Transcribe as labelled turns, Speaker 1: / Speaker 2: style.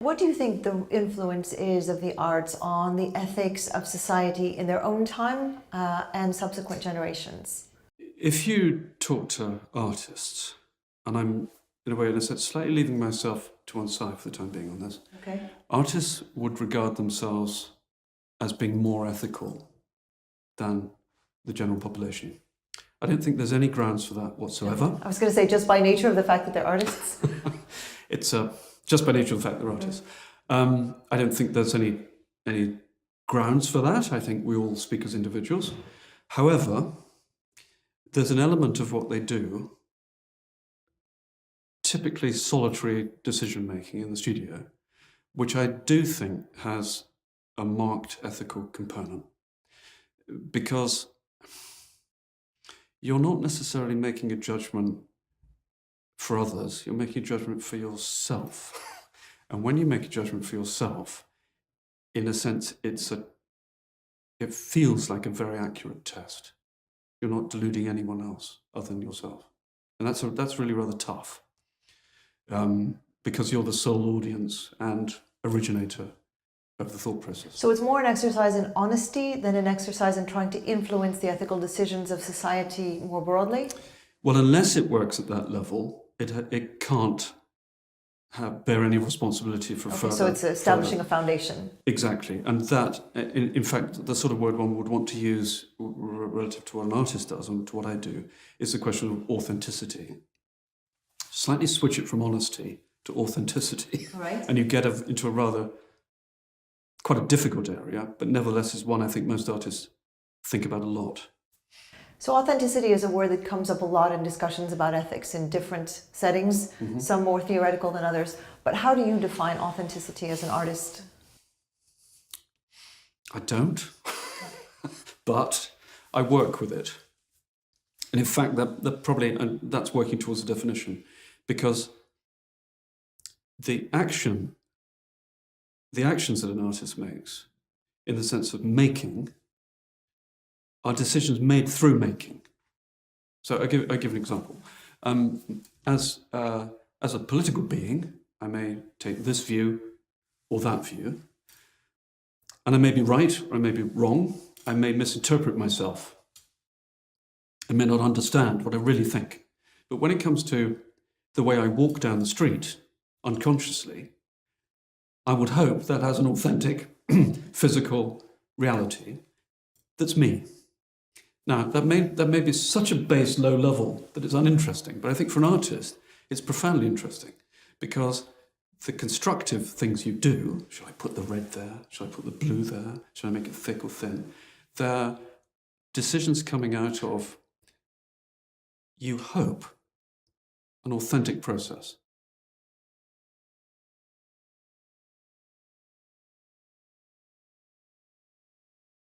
Speaker 1: What do you think the influence is of the arts on the ethics of society in their own time and subsequent generations?
Speaker 2: If you talk to artists, and I'm, in a way, in a sense, slightly leaving myself to one side for the time being on this,
Speaker 1: Okay.
Speaker 2: artists would regard themselves as being more ethical than the general population. I don't think there's any grounds for that whatsoever.
Speaker 1: I was going to say, just by nature of the fact that they're artists.
Speaker 2: It's just by nature of the fact they're artists. I don't think there's any grounds for that. I think we all speak as individuals. However, there's an element of what they do, typically solitary decision-making in the studio, which I do think has a marked ethical component. Because you're not necessarily making a judgment for others, you're making a judgment for yourself. And when you make a judgment for yourself, in a sense, it feels like a very accurate test. You're not deluding anyone else other than yourself. And that's really rather tough, because you're the sole audience and originator of the thought process.
Speaker 1: So it's more an exercise in honesty than an exercise in trying to influence the ethical decisions of society more broadly?
Speaker 2: Well, unless it works at that level, it can't bear any responsibility for further.
Speaker 1: So it's establishing a foundation.
Speaker 2: Exactly. And that, in fact, the sort of word one would want to use relative to what an artist does and to what I do is the question of authenticity. Slightly switch it from honesty to authenticity.
Speaker 1: Right.
Speaker 2: And you get into a quite a difficult area, but nevertheless is one I think most artists think about a lot.
Speaker 1: So authenticity is a word that comes up a lot in discussions about ethics in different settings, some more theoretical than others. But how do you define authenticity as an artist?
Speaker 2: I don't, but I work with it. And in fact, that's working towards a definition, because the actions that an artist makes, in the sense of making, are decisions made through making. So I give an example. As a political being, I may take this view or that view, and I may be right or I may be wrong. I may misinterpret myself. I may not understand what I really think. But when it comes to the way I walk down the street unconsciously, I would hope that has an authentic physical reality that's me. Now, that may be such a base, low level that it's uninteresting, but I think for an artist, it's profoundly interesting, because the constructive things you do, should I put the red there? Should I put the blue there? Should I make it thick or thin? They're decisions coming out of, you hope, an authentic process.